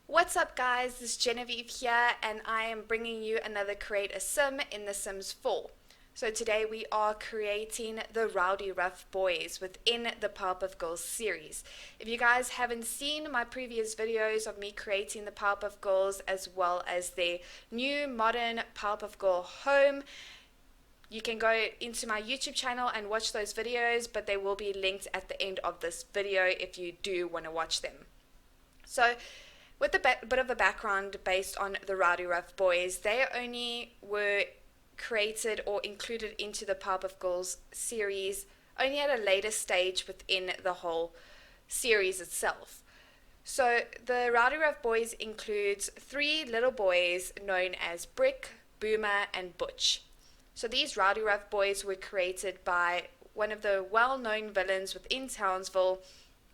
What's up guys, this is Genevieve here and I am bringing you another Create a Sim in The Sims 4. So today we are creating the Rowdyruff Boys within the Powerpuff Girls series. If you guys haven't seen my previous videos of me creating the Powerpuff Girls as well as their new modern Powerpuff Girl home, you can go into my YouTube channel and watch those videos, but they will be linked at the end of this video if you do want to watch them. So with a bit of a background based on the Rowdyruff Boys, they only were created or included into the Powerpuff Girls series only at a later stage within the whole series itself. So the Rowdyruff Boys includes 3 little boys known as Brick, Boomer, and Butch. So these Rowdyruff Boys were created by one of the well-known villains within Townsville,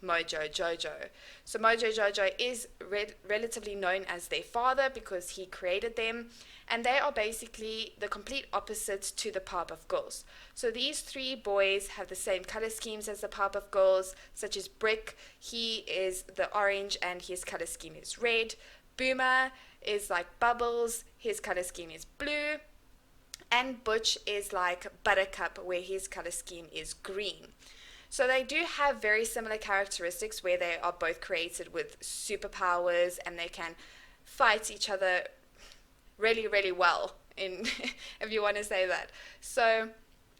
Mojo Jojo. So Mojo Jojo is relatively known as their father because he created them, and they are basically the complete opposite to the Powerpuff Girls. So these 3 boys have the same color schemes as the Powerpuff Girls, such as Brick, he is the orange and his color scheme is red. Boomer is like Bubbles, his color scheme is blue. And Butch is like Buttercup, where his color scheme is green. So they do have very similar characteristics where they are both created with superpowers and they can fight each other really, really well, if you want to say that. So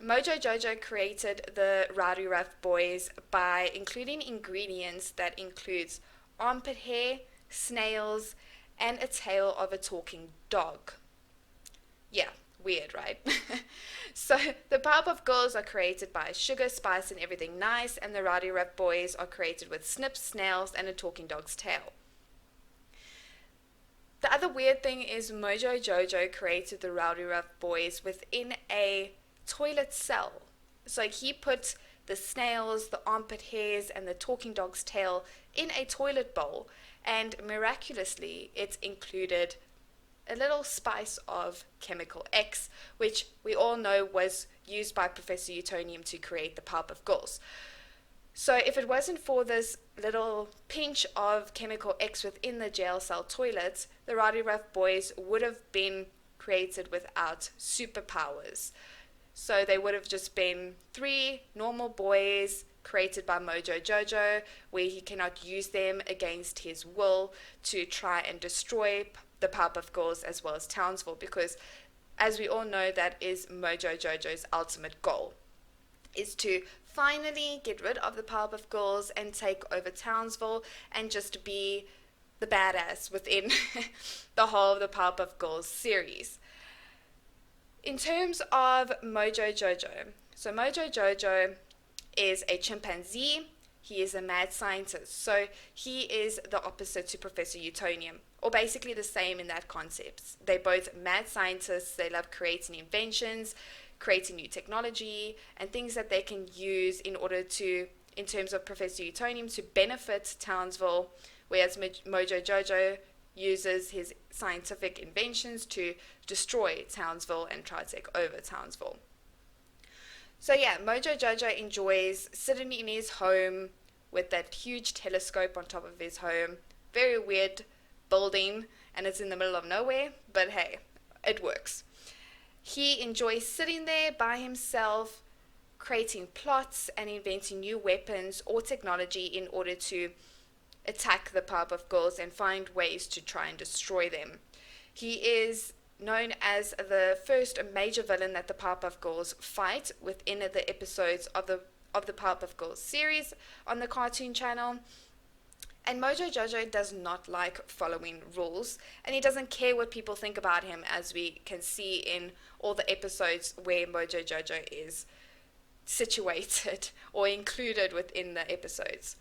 Mojo Jojo created the Rowdyruff Boys by including ingredients that includes armpit hair, snails, and a tail of a talking dog. Yeah. Weird, right? So the Powerpuff Girls are created by sugar, spice, and everything nice, and the Rowdyruff Boys are created with snips, snails, and a talking dog's tail. The other weird thing is Mojo Jojo created the Rowdyruff Boys within a toilet cell. So he put the snails, the armpit hairs, and the talking dog's tail in a toilet bowl, and miraculously it included a little spice of Chemical X, which we all know was used by Professor Utonium to create the Powerpuff Girls. So if it wasn't for this little pinch of Chemical X within the jail cell toilets, the Rowdyruff Boys would have been created without superpowers. So they would have just been 3 normal boys created by Mojo Jojo, where he cannot use them against his will to try and destroy the Powerpuff Girls as well as Townsville, because as we all know, that is Mojo Jojo's ultimate goal, is to finally get rid of the Powerpuff Girls and take over Townsville and just be the badass within the whole of the Powerpuff Girls series. In terms of Mojo Jojo, so Mojo Jojo is a chimpanzee. He is a mad scientist, so he is the opposite to Professor Utonium, or basically the same in that concept. They're both mad scientists. They love creating inventions, creating new technology, and things that they can use in order to, in terms of Professor Utonium, to benefit Townsville, whereas Mojo Jojo uses his scientific inventions to destroy Townsville and try to take over Townsville. So yeah, Mojo Jojo enjoys sitting in his home with that huge telescope on top of his home. Very weird building, and it's in the middle of nowhere, but hey, it works. He enjoys sitting there by himself, creating plots and inventing new weapons or technology in order to attack the Powerpuff Girls and find ways to try and destroy them. He is known as the first major villain that the Powerpuff Girls fight within the episodes of the Powerpuff Girls series on the Cartoon Channel. And Mojo Jojo does not like following rules, and he doesn't care what people think about him, as we can see in all the episodes where Mojo Jojo is situated or included within the episodes.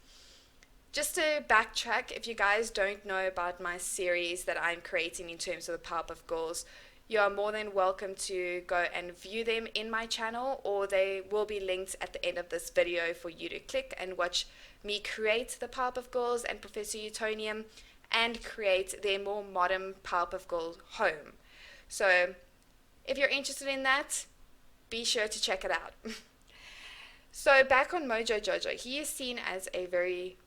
Just to backtrack, if you guys don't know about my series that I'm creating in terms of the Powerpuff Girls, you are more than welcome to go and view them in my channel, or they will be linked at the end of this video for you to click and watch me create the Powerpuff Girls and Professor Utonium and create their more modern Powerpuff Girl home. So if you're interested in that, be sure to check it out. So back on Mojo Jojo, he is seen as a very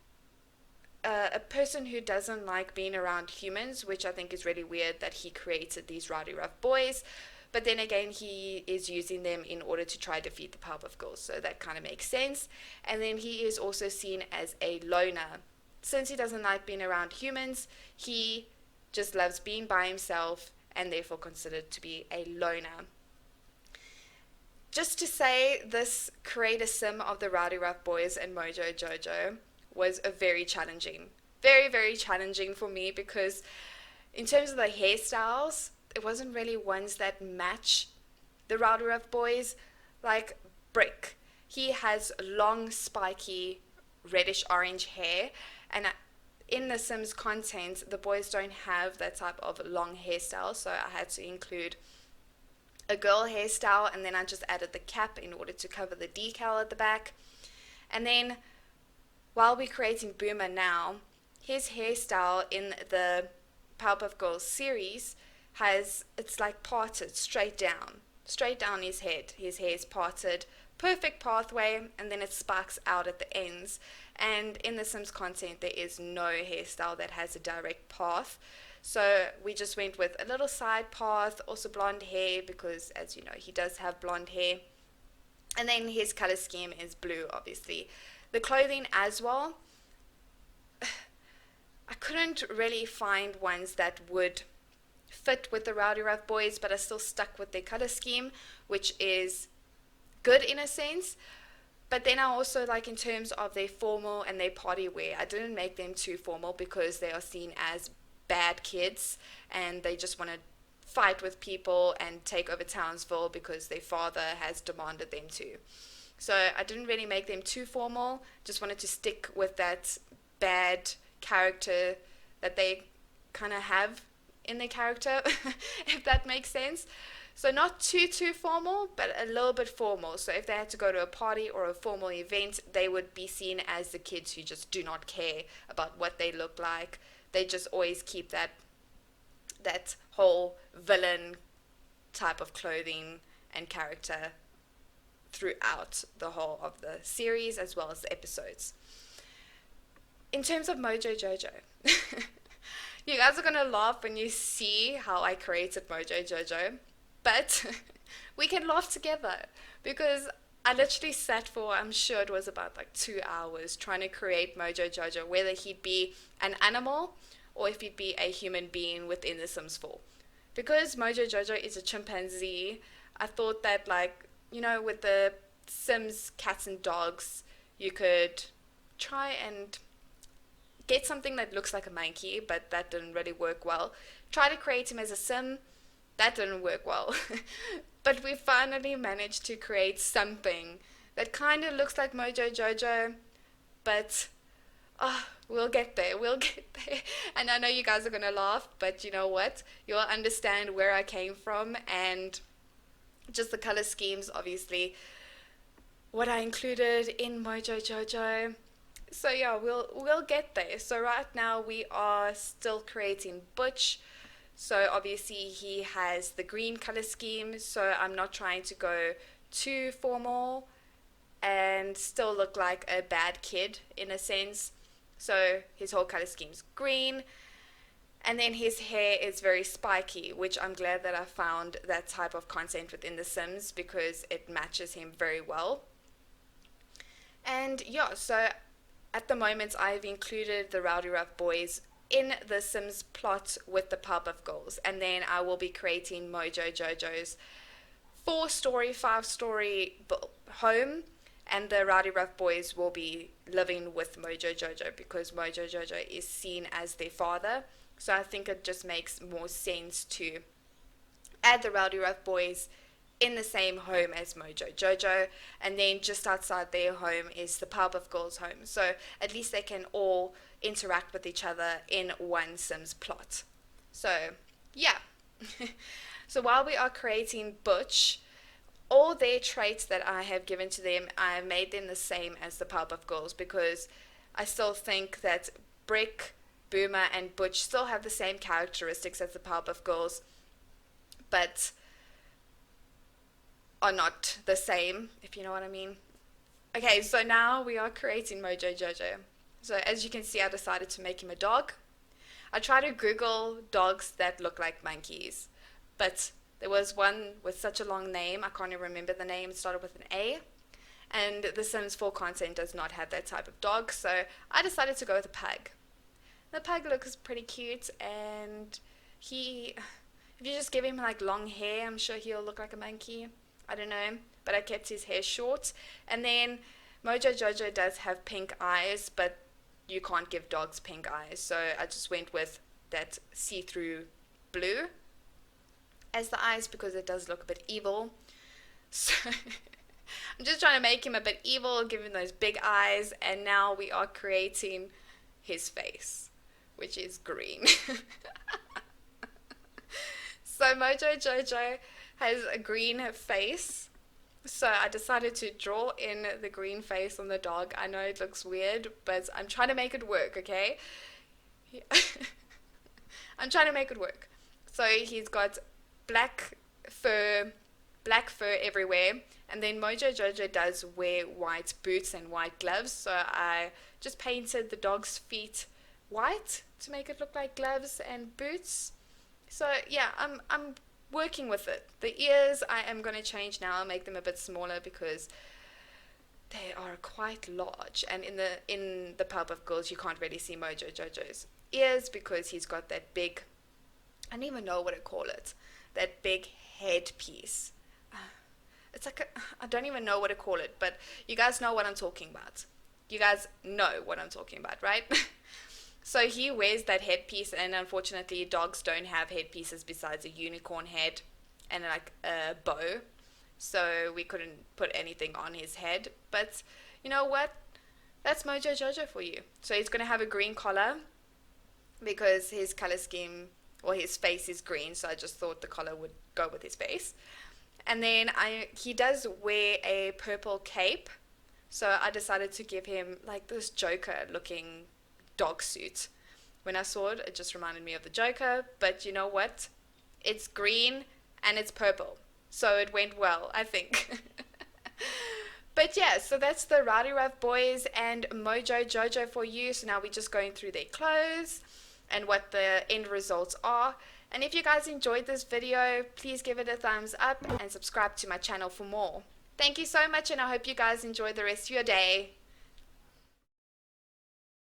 a person who doesn't like being around humans, which I think is really weird that he created these Rowdyruff Boys. But then again, he is using them in order to try to defeat the Powerpuff Girls, so that kind of makes sense. And then he is also seen as a loner. Since he doesn't like being around humans, he just loves being by himself and therefore considered to be a loner. Just to say, this create a sim of the Rowdyruff Boys and Mojo Jojo was a very, very challenging for me because in terms of the hairstyles, it wasn't really ones that match the Rowdyruff Boys. Like Brick, he has long, spiky, reddish orange hair, and in the Sims content, the boys don't have that type of long hairstyle, so I had to include a girl hairstyle, and then I just added the cap in order to cover the decal at the back. And then while we're creating Boomer now, his hairstyle in the Powerpuff Girls series it's like parted straight down his head. His hair is parted, perfect pathway, and then it sparks out at the ends. And in the Sims content, there is no hairstyle that has a direct path. So we just went with a little side path, also blonde hair, because as you know, he does have blonde hair. And then his color scheme is blue, obviously. The clothing as well, I couldn't really find ones that would fit with the Rowdyruff Boys, but I still stuck with their color scheme, which is good in a sense. But then I also like in terms of their formal and their party wear, I didn't make them too formal because they are seen as bad kids and they just want to fight with people and take over Townsville because their father has demanded them to. So I didn't really make them too formal, just wanted to stick with that bad character that they kind of have in their character, if that makes sense. So not too formal, but a little bit formal. So if they had to go to a party or a formal event, they would be seen as the kids who just do not care about what they look like. They just always keep that whole villain type of clothing and character throughout the whole of the series as well as the episodes. In terms of Mojo Jojo, you guys are going to laugh when you see how I created Mojo Jojo, but we can laugh together because I literally sat for, I'm sure it was about like 2 hours trying to create Mojo Jojo, whether he'd be an animal or if he'd be a human being within The Sims 4. Because Mojo Jojo is a chimpanzee, I thought that, like, you know, with the Sims cats and dogs, you could try and get something that looks like a monkey, but that didn't really work well. Try to create him as a sim, that didn't work well. But we finally managed to create something that kind of looks like Mojo Jojo, but we'll get there, we'll get there. And I know you guys are going to laugh, but you know what? You'll understand where I came from and just the color schemes, obviously, what I included in Mojo Jojo. So yeah, we'll get there. So right now we are still creating Butch. So obviously he has the green color scheme, so I'm not trying to go too formal and still look like a bad kid in a sense. So his whole color scheme's green. And then his hair is very spiky, which I'm glad that I found that type of content within The Sims because it matches him very well. And yeah, so at the moment, I've included the Rowdyruff Boys in the Sims plot with the Powerpuff Girls, and then I will be creating Mojo Jojo's 4-story, 5-story home, and the Rowdyruff Boys will be living with Mojo Jojo because Mojo Jojo is seen as their father. So I think it just makes more sense to add the Rowdyruff Boys in the same home as Mojo Jojo, and then just outside their home is the Powerpuff Girls home. So at least they can all interact with each other in one Sims plot. So yeah. So while we are creating Butch, all their traits that I have given to them, I have made them the same as the Powerpuff Girls because I still think that Brick, Boomer, and Butch still have the same characteristics as the Powerpuff Girls, but are not the same, if you know what I mean. Okay, so now we are creating Mojo Jojo. So as you can see, I decided to make him a dog. I tried to Google dogs that look like monkeys, but there was one with such a long name, I can't even remember the name. It started with an A, and the Sims 4 content does not have that type of dog, so I decided to go with a pug. The pug looks pretty cute, and if you just give him like long hair, I'm sure he'll look like a monkey. I don't know, but I kept his hair short. And then Mojo Jojo does have pink eyes, but you can't give dogs pink eyes, so I just went with that see-through blue as the eyes because it does look a bit evil. So I'm just trying to make him a bit evil, give him those big eyes, and now we are creating his face, which is green. So Mojo Jojo has a green face, so I decided to draw in the green face on the dog. I know it looks weird, but I'm trying to make it work, okay? I'm trying to make it work. So he's got black fur everywhere, and then Mojo Jojo does wear white boots and white gloves, so I just painted the dog's feet white to make it look like gloves and boots. So yeah, I'm working with it. The ears I am going to change now. I'll make them a bit smaller because they are quite large, and in the Powerpuff Girls you can't really see Mojo Jojo's ears because he's got that big, I don't even know what to call it, that big headpiece. It's like I don't even know what to call it, but you guys know what I'm talking about. You guys know what I'm talking about, right? So he wears that headpiece, and unfortunately dogs don't have headpieces besides a unicorn head and like a bow, so we couldn't put anything on his head. But you know what, that's Mojo Jojo for you. So he's going to have a green collar because his color scheme, or his face, is green, so I just thought the collar would go with his face. And then he does wear a purple cape, so I decided to give him like this Joker looking dog suit. When I saw it, it just reminded me of the Joker, but you know what? It's green and it's purple, so it went well, I think. But yeah, so that's the Rowdyruff Boys and Mojo Jojo for you. So now we're just going through their clothes and what the end results are. And if you guys enjoyed this video, please give it a thumbs up and subscribe to my channel for more. Thank you so much, and I hope you guys enjoy the rest of your day.